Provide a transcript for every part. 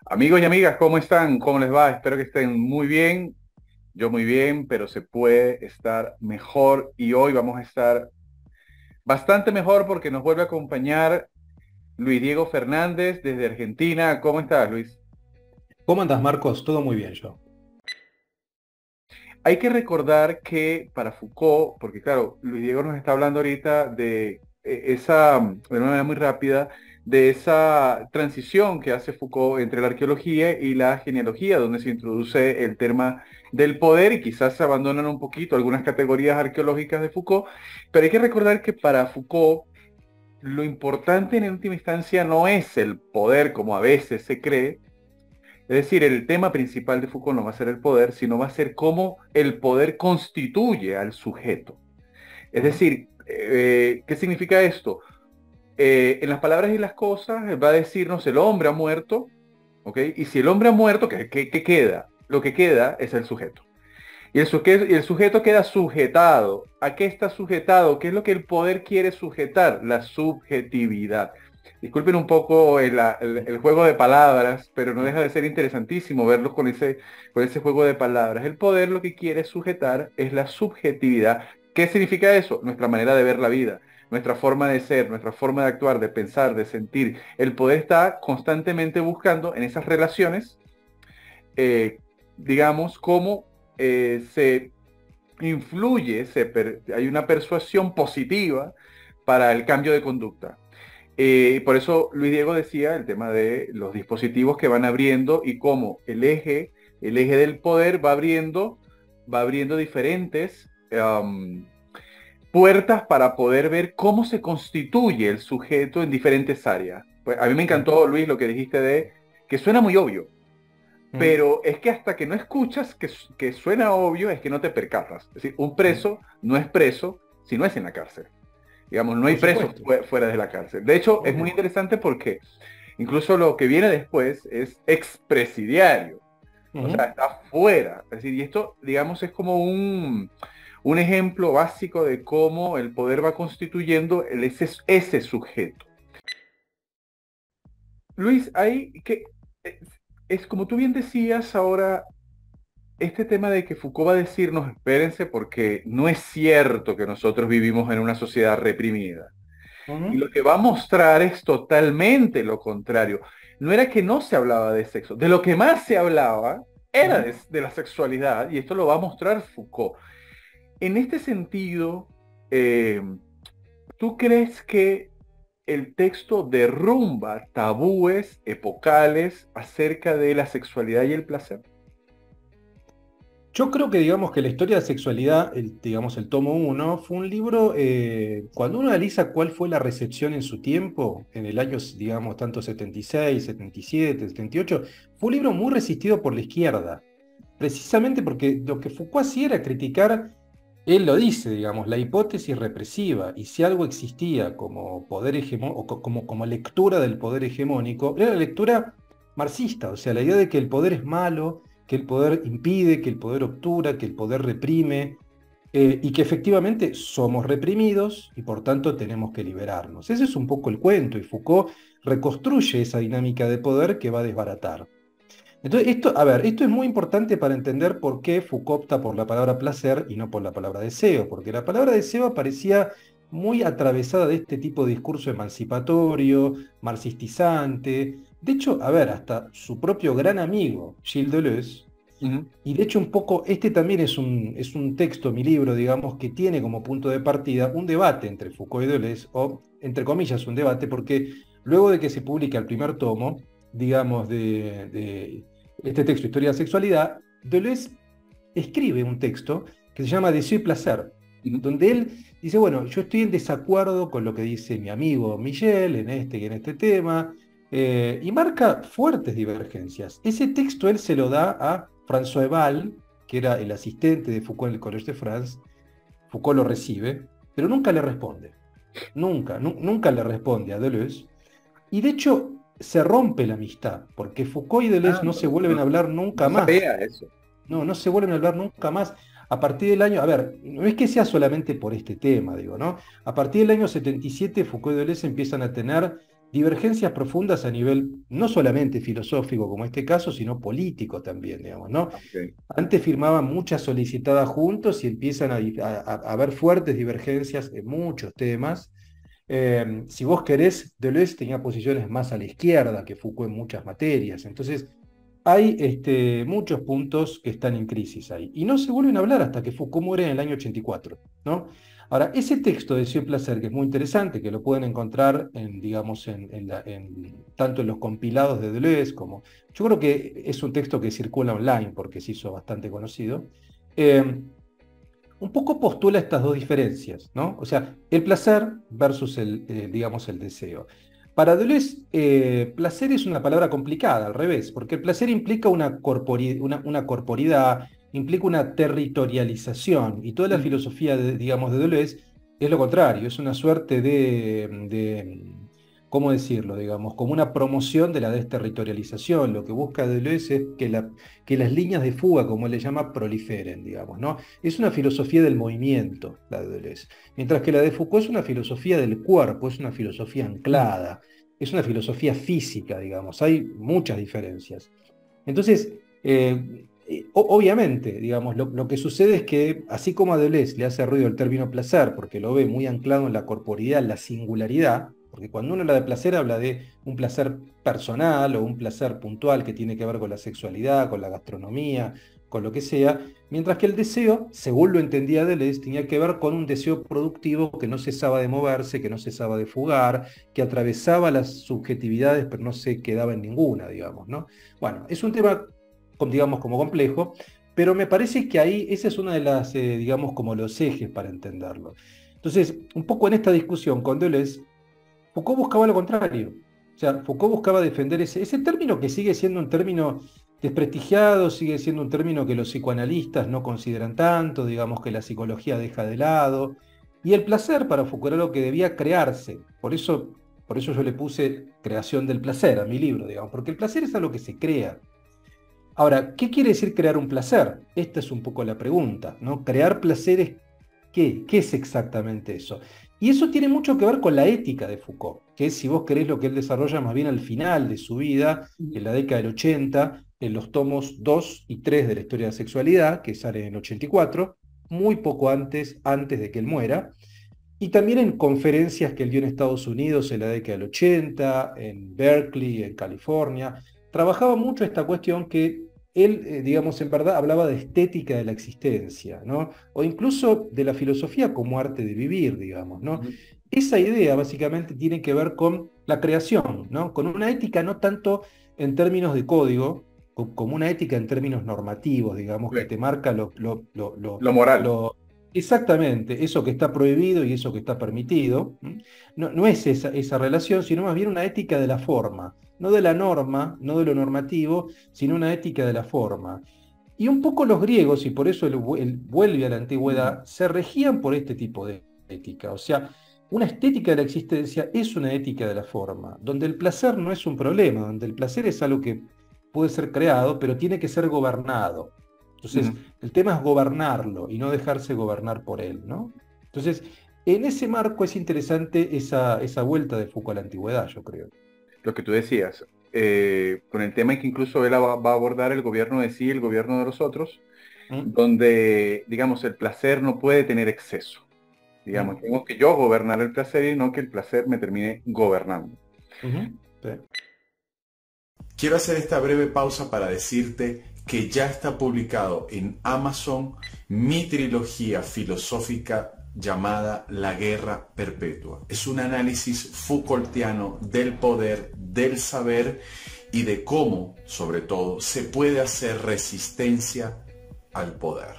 Amigos y amigas, ¿cómo están? ¿Cómo les va? Espero que estén muy bien. Yo muy bien, pero se puede estar mejor y hoy vamos a estar bastante mejor porque nos vuelve a acompañar Luis Diego Fernández desde Argentina. ¿Cómo estás, Luis? ¿Cómo andas, Marcos? Todo muy bien yo. Hay que recordar que para Foucault, porque claro, Luis Diego nos está hablando ahorita de de una manera muy rápida, de esa transición que hace Foucault entre la arqueología y la genealogía, donde se introduce el tema del poder y quizás se abandonan un poquito algunas categorías arqueológicas de Foucault, pero hay que recordar que para Foucault lo importante en última instancia no es el poder como a veces se cree, es decir, el tema principal de Foucault no va a ser el poder, sino va a ser cómo el poder constituye al sujeto. Es Ujú. decir, ¿qué significa esto? En las palabras y las cosas va a decirnos el hombre ha muerto, ¿ok? Y si el hombre ha muerto, ¿qué queda? Lo que queda es el sujeto. Y el sujeto queda sujetado. ¿A qué está sujetado? ¿Qué es lo que el poder quiere sujetar? La subjetividad. Disculpen un poco el juego de palabras, pero no deja de ser interesantísimo verlos con ese juego de palabras. El poder lo que quiere sujetar es la subjetividad. ¿Qué significa eso? Nuestra manera de ver la vida, nuestra forma de ser, nuestra forma de actuar, de pensar, de sentir. El poder está constantemente buscando en esas relaciones, eh, digamos, cómo se influye, hay una persuasión positiva para el cambio de conducta. Por eso Luis Diego decía el tema de los dispositivos que van abriendo y cómo el eje del poder va abriendo diferentes puertas para poder ver cómo se constituye el sujeto en diferentes áreas. Pues a mí me Sí. encantó, Luis, lo que dijiste de que suena muy obvio, Mm. pero es que hasta que no escuchas que suena obvio es que no te percatas. Es decir, un Mm. preso no es preso si no es en la cárcel. Digamos, no hay Por presos supuesto. fuera de la cárcel. De hecho, es muy Obvio. interesante porque incluso lo que viene después es expresidiario. O sea, Ujú. está fuera. Es decir, y esto, digamos, es como un ejemplo básico de cómo el poder va constituyendo ese sujeto. Luis, ahí que es, es como tú bien decías ahora, este tema de que Foucault va a decirnos, espérense, porque no es cierto que nosotros vivimos en una sociedad reprimida. Y Ujú. lo que va a mostrar es totalmente lo contrario. No era que no se hablaba de sexo, de lo que más se hablaba era Ujú. de la sexualidad, y esto lo va a mostrar Foucault. En este sentido, eh, ¿tú crees que el texto derrumba tabúes epocales acerca de la sexualidad y el placer? Yo creo que digamos que la historia de la sexualidad, digamos el tomo uno fue un libro, cuando uno analiza cuál fue la recepción en su tiempo, en el año, digamos, tanto 76, 77, 78, fue un libro muy resistido por la izquierda, precisamente porque lo que Foucault hacía era criticar. Él lo dice, digamos, la hipótesis represiva, y si algo existía como poder hegemónico, o como lectura del poder hegemónico, era la lectura marxista, o sea, la idea de que el poder es malo, que el poder impide, que el poder obtura, que el poder reprime, y que efectivamente somos reprimidos y por tanto tenemos que liberarnos. Ese es un poco el cuento, y Foucault reconstruye esa dinámica de poder que va a desbaratar. Entonces, esto, a ver, esto es muy importante para entender por qué Foucault opta por la palabra placer y no por la palabra deseo, porque la palabra deseo parecía muy atravesada de este tipo de discurso emancipatorio, marxistizante. De hecho, a ver, hasta su propio gran amigo, Gilles Deleuze, Ujú. y de hecho un poco, este también es un texto, mi libro, digamos, que tiene como punto de partida un debate entre Foucault y Deleuze, o entre comillas un debate, porque luego de que se publica el primer tomo, digamos, de este texto, Historia de la Sexualidad, Deleuze escribe un texto que se llama Deseo y Placer, Ujú. donde él dice, bueno, yo estoy en desacuerdo con lo que dice mi amigo Michel en este y en este tema, y marca fuertes divergencias. Ese texto él se lo da a François Ebal, que era el asistente de Foucault en el Collège de France. Foucault lo recibe, pero nunca le responde. Nunca le responde a Deleuze. Y de hecho se rompe la amistad, porque Foucault y Ah, Deleuze no se vuelven a hablar no nunca más. sabía eso. No se vuelven a hablar nunca más. A partir del año, a ver, no es que sea solamente por este tema, digo, ¿no? A partir del año 77, Foucault y Deleuze empiezan a tener divergencias profundas a nivel no solamente filosófico como este caso, sino político también, digamos, ¿no? Ok. Antes firmaban muchas solicitadas juntos y empiezan a haber fuertes divergencias en muchos temas. Si vos querés, Deleuze tenía posiciones más a la izquierda que Foucault en muchas materias. Entonces, hay muchos puntos que están en crisis ahí. Y no se vuelven a hablar hasta que Foucault muere en el año 84, ¿no? Ahora, ese texto de Deseo y Placer, que es muy interesante, que lo pueden encontrar en, digamos, tanto en los compilados de Deleuze como... Yo creo que es un texto que circula online porque se hizo bastante conocido. eh, un poco postula estas dos diferencias, ¿no? O sea, el placer versus digamos, el deseo. Para Deleuze, placer es una palabra complicada, al revés, porque el placer implica una corporidad, implica una territorialización, y toda la Mm. filosofía, digamos, de Deleuze es lo contrario, es una suerte ¿cómo decirlo? Digamos, como una promoción de la desterritorialización. Lo que busca Deleuze es que las líneas de fuga, como él le llama, proliferen, digamos, ¿no? Es una filosofía del movimiento, la de Deleuze. Mientras que la de Foucault es una filosofía del cuerpo, es una filosofía Mm. anclada, es una filosofía física, digamos. Hay muchas diferencias. Entonces, obviamente, digamos, lo que sucede es que, así como a Deleuze le hace ruido el término placer, porque lo ve muy anclado en la corporeidad, en la singularidad, porque cuando uno habla de placer, habla de un placer personal o un placer puntual que tiene que ver con la sexualidad, con la gastronomía, con lo que sea, mientras que el deseo, según lo entendía Deleuze, tenía que ver con un deseo productivo que no cesaba de moverse, que no cesaba de fugar, que atravesaba las subjetividades, pero no se quedaba en ninguna, digamos, ¿no? Bueno, es un tema, digamos, como complejo, pero me parece que ahí esa es una de las, digamos, como los ejes para entenderlo. Entonces, un poco en esta discusión con Deleuze, Foucault buscaba lo contrario. O sea, Foucault buscaba defender ese término que sigue siendo un término desprestigiado, sigue siendo un término que los psicoanalistas no consideran tanto, digamos que la psicología deja de lado. Y el placer para Foucault era lo que debía crearse. Por eso yo le puse creación del placer a mi libro, digamos, porque el placer es algo que se crea. Ahora, ¿qué quiere decir crear un placer? Esta es un poco la pregunta, ¿no? Crear placeres, ¿qué? ¿Qué es exactamente eso? Y eso tiene mucho que ver con la ética de Foucault, que es, si vos querés, lo que él desarrolla más bien al final de su vida, en la década del 80, en los tomos 2 y 3 de la historia de la sexualidad, que sale en el 84, muy poco antes de que él muera, y también en conferencias que él dio en Estados Unidos en la década del 80, en Berkeley, en California. Trabajaba mucho esta cuestión que él, digamos, en verdad hablaba de estética de la existencia, ¿no? O incluso de la filosofía como arte de vivir, digamos, ¿no? Ujú. Esa idea básicamente tiene que ver con la creación, ¿no? Con una ética no tanto en términos de código, como una ética en términos normativos, digamos, Sí. que te marca Lo moral. lo exactamente, eso que está prohibido y eso que está permitido. No, no es esa relación, sino más bien una ética de la forma, no de la norma, no de lo normativo, sino una ética de la forma. Y un poco los griegos, y por eso él vuelve a la Mm. antigüedad, se regían por este tipo de ética. O sea, una estética de la existencia es una ética de la forma, donde el placer no es un problema, donde el placer es algo que puede ser creado, pero tiene que ser gobernado. Entonces, Ujú. el tema es gobernarlo y no dejarse gobernar por él, ¿no? Entonces, en ese marco es interesante esa vuelta de Foucault a la antigüedad, yo creo. Lo que tú decías, con el tema en que incluso él va a abordar el gobierno de sí, el gobierno de los otros, ¿Mm? donde, digamos, el placer no puede tener exceso. Digamos, ¿Mm? tengo que yo gobernar el placer y no que el placer me termine gobernando. Ujú. Sí. Quiero hacer esta breve pausa para decirte que ya está publicado en Amazon mi trilogía filosófica llamada La Guerra Perpetua. Es un análisis Foucaultiano del poder, del saber y de cómo, sobre todo, se puede hacer resistencia al poder.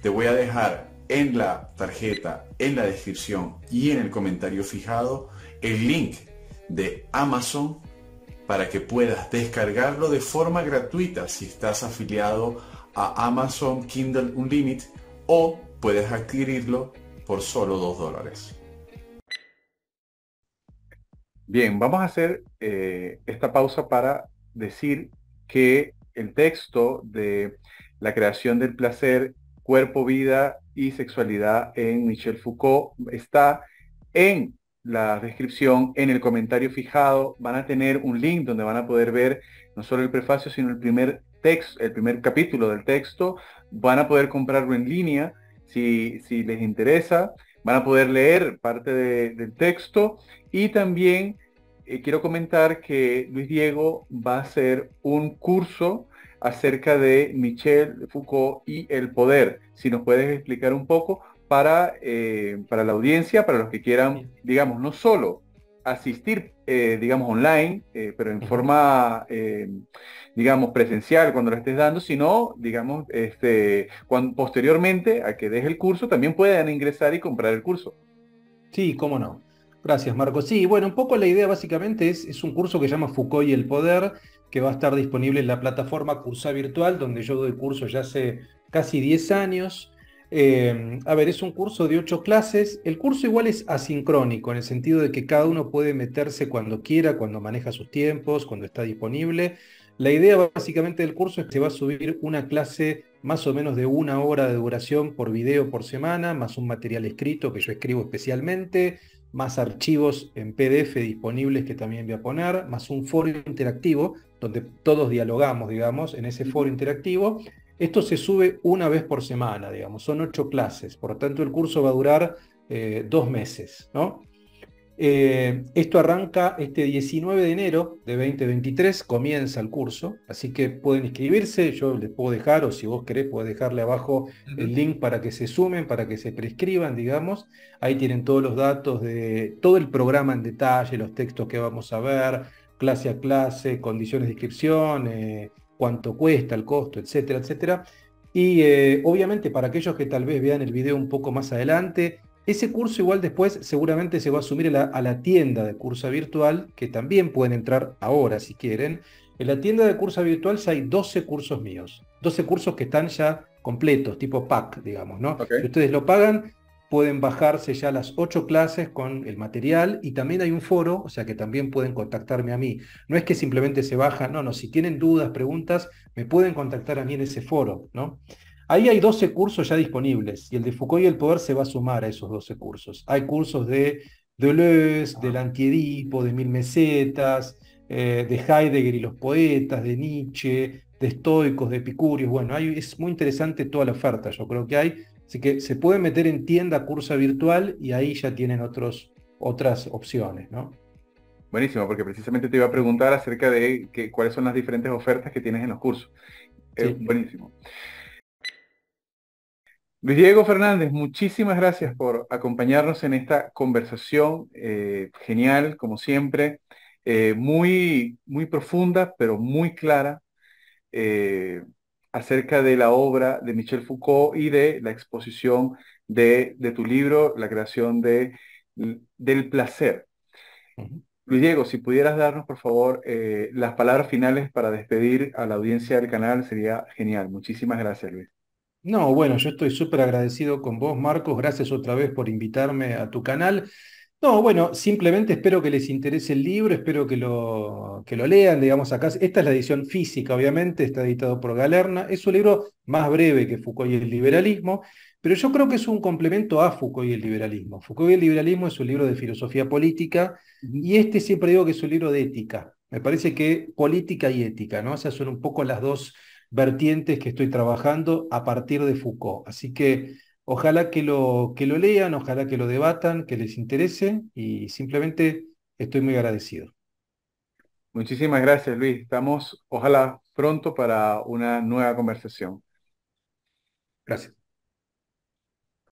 Te voy a dejar en la tarjeta, en la descripción y en el comentario fijado el link de Amazon para que puedas descargarlo de forma gratuita si estás afiliado a Amazon Kindle Unlimited, o puedes adquirirlo por solo $2. Bien, vamos a hacer esta pausa para decir que el texto de la creación del placer, cuerpo, vida y sexualidad en Michel Foucault está en la descripción, en el comentario fijado, van a tener un link donde van a poder ver no solo el prefacio, sino el primer texto, el primer capítulo del texto. Van a poder comprarlo en línea si les interesa. Van a poder leer parte del texto y también quiero comentar que Luis Diego va a hacer un curso acerca de Michel Foucault y el poder. Si nos puedes explicar un poco para la audiencia, para los que quieran, digamos, no solo asistir, digamos, online, pero en forma, digamos, presencial cuando lo estés dando, sino, digamos, posteriormente a que des el curso, también puedan ingresar y comprar el curso. Sí, cómo no. Gracias, Marco. Sí, bueno, un poco la idea básicamente es un curso que se llama Foucault y el poder, que va a estar disponible en la plataforma Cursa Virtual, donde yo doy curso ya hace casi 10 años. A ver, es un curso de 8 clases. El curso igual es asincrónico, en el sentido de que cada uno puede meterse cuando quiera, cuando maneja sus tiempos, cuando está disponible. La idea básicamente del curso es que se va a subir una clase más o menos de 1 hora de duración por video por semana, más un material escrito que yo escribo especialmente, más archivos en PDF disponibles que también voy a poner, más un foro interactivo donde todos dialogamos, digamos, en ese foro interactivo. Esto se sube una vez por semana, digamos, son 8 clases, por lo tanto el curso va a durar 2 meses, ¿no? Esto arranca este 19 de enero de 2023, comienza el curso, así que pueden inscribirse, yo les puedo dejar, o si vos querés, puedo dejarle abajo el link para que se sumen, para que se prescriban, digamos. Ahí tienen todos los datos de todo el programa en detalle, los textos que vamos a ver, clase a clase, condiciones de inscripción, cuánto cuesta, el costo, etcétera, etcétera. Y obviamente para aquellos que tal vez vean el video un poco más adelante, ese curso igual después seguramente se va a sumir a la tienda de Cursa Virtual, que también pueden entrar ahora si quieren. En la tienda de Cursa Virtual ya hay 12 cursos míos, 12 cursos que están ya completos, tipo pack, digamos, ¿no? Si Okay. ustedes lo pagan, pueden bajarse ya las 8 clases con el material y también hay un foro, o sea que también pueden contactarme a mí. No es que simplemente se bajan, no, no, si tienen dudas, preguntas, me pueden contactar a mí en ese foro, ¿no? Ahí hay 12 cursos ya disponibles y el de Foucault y el poder se va a sumar a esos 12 cursos. Hay cursos de Deleuze, del Antiedipo, de Mil Mesetas, de Heidegger y los poetas, de Nietzsche, de estoicos, de epicúreos. Bueno, es muy interesante toda la oferta, yo creo que hay. Así que se pueden meter en tienda Cursa Virtual y ahí ya tienen otras opciones, ¿no? Buenísimo, porque precisamente te iba a preguntar acerca de cuáles son las diferentes ofertas que tienes en los cursos. Sí. Buenísimo. Luis Diego Fernández, muchísimas gracias por acompañarnos en esta conversación genial, como siempre, muy, muy profunda, pero muy clara, eh, acerca de la obra de Michel Foucault y de la exposición de tu libro, la creación del placer. Ujú. Luis Diego, si pudieras darnos, por favor, las palabras finales para despedir a la audiencia del canal, sería genial. Muchísimas gracias, Luis. No, bueno, yo estoy súper agradecido con vos, Marcos. Gracias otra vez por invitarme a tu canal. No, bueno, simplemente espero que les interese el libro, espero que lo lean, digamos acá. Esta es la edición física, obviamente, está editado por Galerna. Es un libro más breve que Foucault y el liberalismo, pero yo creo que es un complemento a Foucault y el liberalismo. Foucault y el liberalismo es un libro de filosofía política Ujú. y este siempre digo que es un libro de ética. Me parece que política y ética, ¿no? O sea, son un poco las dos vertientes que estoy trabajando a partir de Foucault. Así que ojalá que lo lean, ojalá que lo debatan, que les interese y simplemente estoy muy agradecido. Muchísimas gracias, Luis. Estamos, ojalá, pronto para una nueva conversación. Gracias.